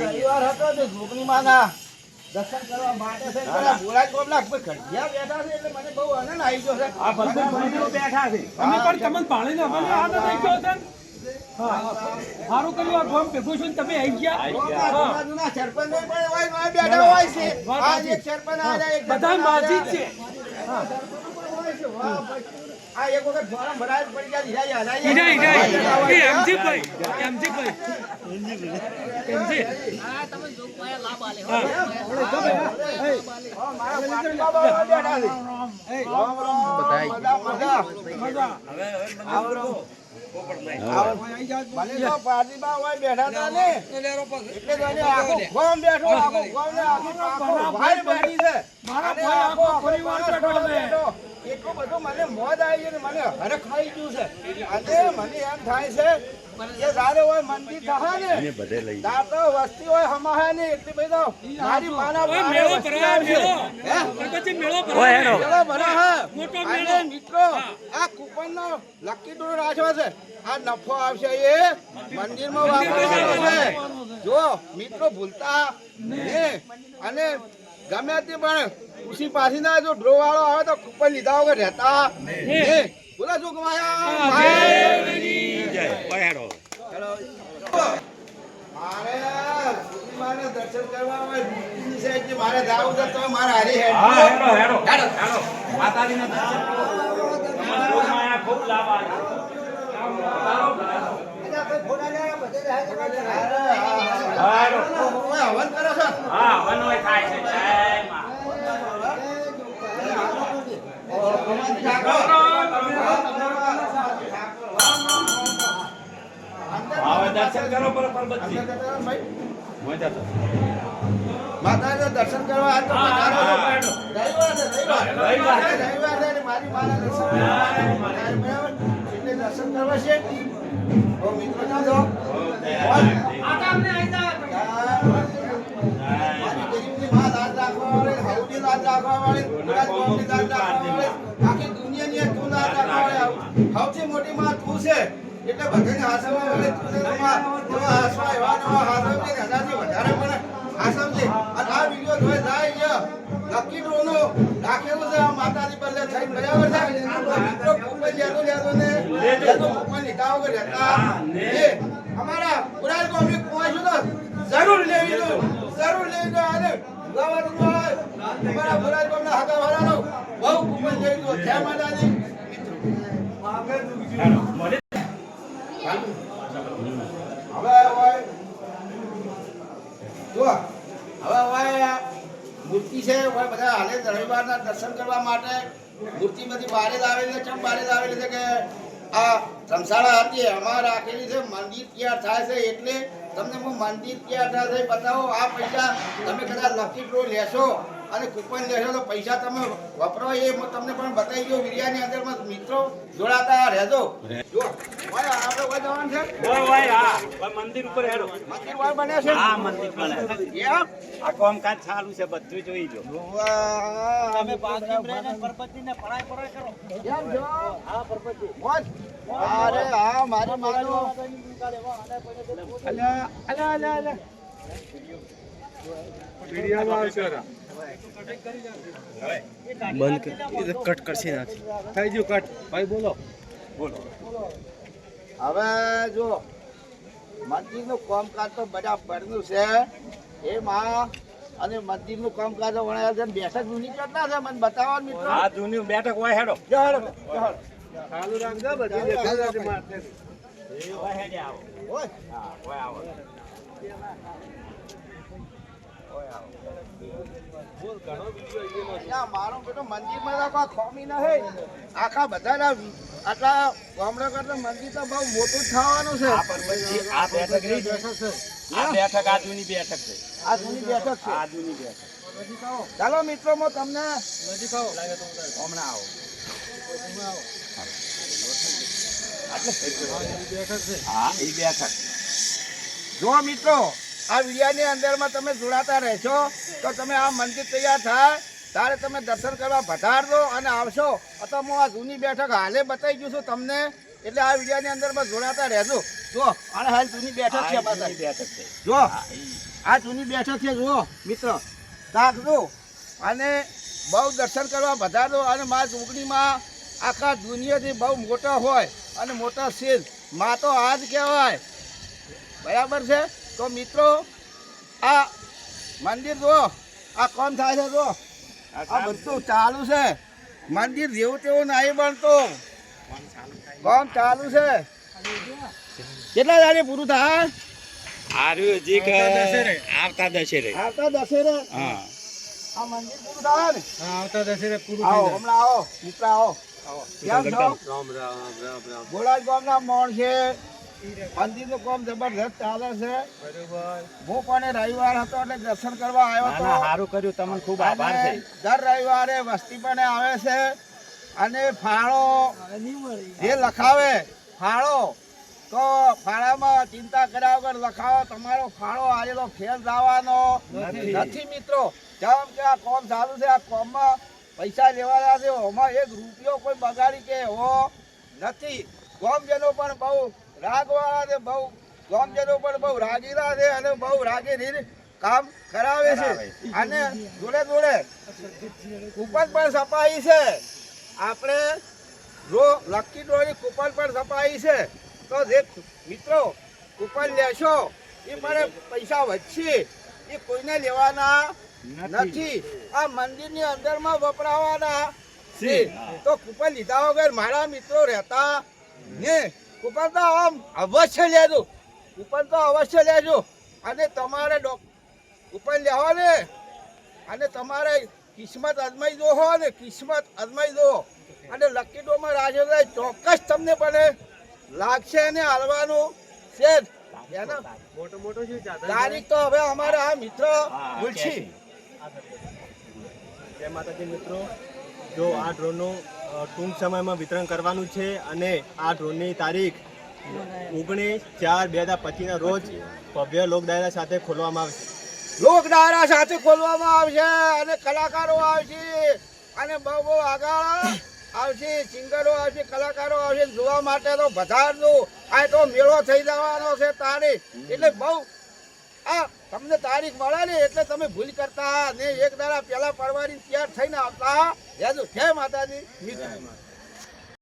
રવિવાર હતો તો જોગણી માના દર્શન કરવા માટે છે બોલાય કોમલા ઘડિયા બેઠા છે એટલે મને બહુ આનંદ આવી ગયો છે. બેઠા છે અમે પણ તમને પાણીને અમને આનંદ આવી ગયો છે. સારું કર્યું આ ગોમ ભેગું છું તમે આવી ગયા. સરપંચ બેઠા હોય છે બધા માજી જ છે. આ એક વખત ફોરમ ભરાય પડી ગયા એટલું બધું મને મોજ આવી છે ને મને હરખ ખાઈ ગયું છે. અને મને એમ થાય છે કે જ્યારે હોય મંદિર થા ને દાતો વસ્તી હોય હમાહે ને એટલી બધો મારી માના મેળો મિત્રો આ કૂપન નો લકી ડ્રો રાખ્યો છે. આ નફો આવશે એ મંદિરમાં વાપરવાનો છે. જો મિત્રો ભૂલતા નહીં અને ગમે તે પણ ખુશી પાછી ના જો ડ્રો વાળો આવે તો કૂપન લીધા વગર રહેતા બોલા શું મારે દર્શન કરવા મારે જાવું છે તો મારે હારી માતાજીના દર્શન ખૂબ લાભ આવે. હવન કરો છો? હા હવન હોય થાય છે. દર્શન કરો પરબતજી માતાના દર્શન કરવા આજ તો રવિવાર છે મારી માના દર્શન એટલે દર્શન કરવા છે. ઓ મિત્રો જાજો આટા અમને આઈતા મારી ગરીબની માં દાદ રાખવા વાળી હૌડી દાદ રાખવા વાળી ગુજરાત કોમની દાદ રાખવા વાળી આખી દુનિયાની એક તું દાદ રાખવા વાળી સૌથી મોટી માં તું છે. એટલે બધાને હાસવા વાળી તું છે. એવા હાસવા એવા નવા હાસવા કે હજારથી વધારે પણ હાસમ છે. અને આ વિડિયો જોઈ જાય લકી ડ્રોનો રાખેલું છે. આ માતાજી પર થઈ બરાબર છે. મિત્રો ખૂબ જ લેતો ને લેતો કૂપન લીધા વગર રહેતા એ અમારા પુરાણ કોમી પહોંચ્યું તો જરૂર લેવી દો અને ગાવાનું હોય અમારા પુરાણ કોમના હગા વાળાનો બહુ કૂપન લેવી દો. જય માતાજી મિત્રો હવે મૂર્તિ છે બધા હાલે રવિવારના દર્શન કરવા માટે મૂર્તિ બધી બારે લાવેલી છે. બારે લાવેલી છે કે આ ધર્મશાળા હતી અમારે રાખેલી છે. મંદિર તૈયાર થાય છે એટલે તમને હું મંદિર તૈયાર થાય છે બતાવો. આ પૈસા તમે કદાચ લકી ડ્રો લેશો અને કૂપન લેશો તો પૈસા તમે વપરો એ તમને પણ બતાવી દો. વિડિયાની અંદર મિત્રો જોડાતા રહેજો. જો આપણે કોઈ જવાનું છે મંદિર ઉપર હેડો. મંદિર વાર બને છે. હા મંદિર બને આ કામકાજ ચાલુ છે બધું જોઈ લો. તમે પરપતિને પડાય કરો કેમ છો? હા પરપતિ મોજ. અરે હા મારી માનો અલ્યા બંધ કટ કરશે નથી થઈ ગયું કટ ભાઈ બોલો. હવે જો મંદિરનું કામકાજ તો બરાબરનું છે એમાં અને મંદિરનું કામકાજ વણાયા છે. બેઠક જૂની કેટલા છે મને બતાવો મિત્રો. આ જૂની બેઠક હોય હેડો. ચાલુ રાખજો બધી દેખાડે મારતે ઓય હેડે આવો. ઓય હા ઓય આવો. મારો બેટો મંદિરમાં તો કોઈ ખોમી ન હે. આખા બધા આટલા ગામડા કરતા મંદિર તો બહુ મોટું થવાનું છે. આ બેઠક રહી છે. આ બેઠક આ જૂની બેઠક છે. આ જૂની બેઠક છે. આ જૂની બેઠક. ચાલો મિત્રો હું તમને હમણાં આવો. હા એ બેઠક. જો મિત્રો આ વિડિયાની અંદરમાં તમે જોડાતા રહેશો તો તમે આ મંદિર તૈયાર થાય ત્યારે તમે દર્શન કરવા પધારજો અને આવશો. અથવા હું આ જૂની બેઠક હાલે બતાવી ગયું છું તમને એટલે આ વિડિયાની અંદરમાં જોડાતા રહેજો. જો અને હાલ જૂની બેઠક છે પાછા. જો આ જૂની બેઠક છે, જુઓ મિત્ર તાકજો અને બહુ દર્શન કરવા વધારજો. અને મા જોગણીમાં આખા દુનિયાથી બહુ મોટા હોય અને મોટા શેર માં તો આ જ કહેવાય. બરાબર છે. તો મિત્રો આ મંદિર જુઓ, આ કોમ થાય છે, જો આ બધું ચાલુ છે. મંદિર જેવું તેવું નહીં બનતું, કામ ચાલુ છે. કેટલા દાડે પૂરું થાય? આવતા દશેરે આ મંદિર પૂરું થાય ને? આવતા દશેરે પૂરું આવો હમણાં આવો મિત્ર, આવો. કેમ છો? બોલાજ ગામના મોણ છે. મંદિરનું કામ જબરદસ્ત ચાલે છે. હું પણ રવિવાર હતો એટલે દર્શન કરવા આવ્યો હતો. સારું કર્યું, તમને ખૂબ આભાર છે. અને દર રવિવારે વસ્તી પણ આવે છે. અને ફાળો જે લખાવે ફાળો, તો ફાળામાં ચિંતા કર્યા વગર લખાવો. તમારો ફાળો આવેલો ફેલ જવાનો નથી મિત્રો. જેમ કે આ કોમ ચાલુ છે, આ કોમમાં પૈસા લેવાના છે, એમાં એક રૂપિયો કોઈ બગાડી કે એવો નથી. ગામજનો પણ બહુ રાગવાળા છે, બહુ ગામજનો પણ બહુ રાગીલા છે અને બહુ રાગી કામ કરાવે છે. અને જોડે જોડે કૂપન પણ છપાઈ છે. આપણે લકી ડ્રોની કૂપન પણ છપાઈ છે. તો જે મિત્રો કૂપન લેશો એ મને પૈસા વધશે, એ કોઈને લેવાના નથી. આ મંદિરની અંદરમાં વપરાવાના છે. તો કૂપન લીધા વગર મારા મિત્રો રહેતા ને. કૂપન તો આમ અવશ્ય લેજો, કૂપન તો અવશ્ય લેજો. અને તમારે કૂપન લેવો ને, અને તમારે કિસ્મત અજમાઈ દો હો ને, કિસ્મત અજમાઈ દો. અને લકી ડોમાં રાજેન્દ્ર ચોક્કસ તમને પણ લાગશે અને હાલવાનું છે. તારીખ તો હવે અમારે આ મિત્ર ભૂલશે. જય માતાજી મિત્રો, જો આ ડ્રોનનું ટૂંક સમયમાં વિતરણ કરવાનું છે અને આ ડ્રોનની તારીખ 19/4/2025 રોજ ભવ્ય લોક ડાયરા સાથે ખોલવામાં આવશે. લોક ડાયરા સાથે ખોલવામાં આવશે અને કલાકારો આવશે અને બહુ બહુ આગળ આવશે, સિંગરો આવશે, કલાકારો આવશે. જોવા માટે તો વધારજો. આ તો મેળો થઈ જવાનો છે તારીખ. એટલે બહુ આ તમને તારીખ મળે ને એટલે તમે ભૂલ કરતા ને એક દાડા પહેલા પરવારી તૈયાર થઈને આવતા. જય માતાજી.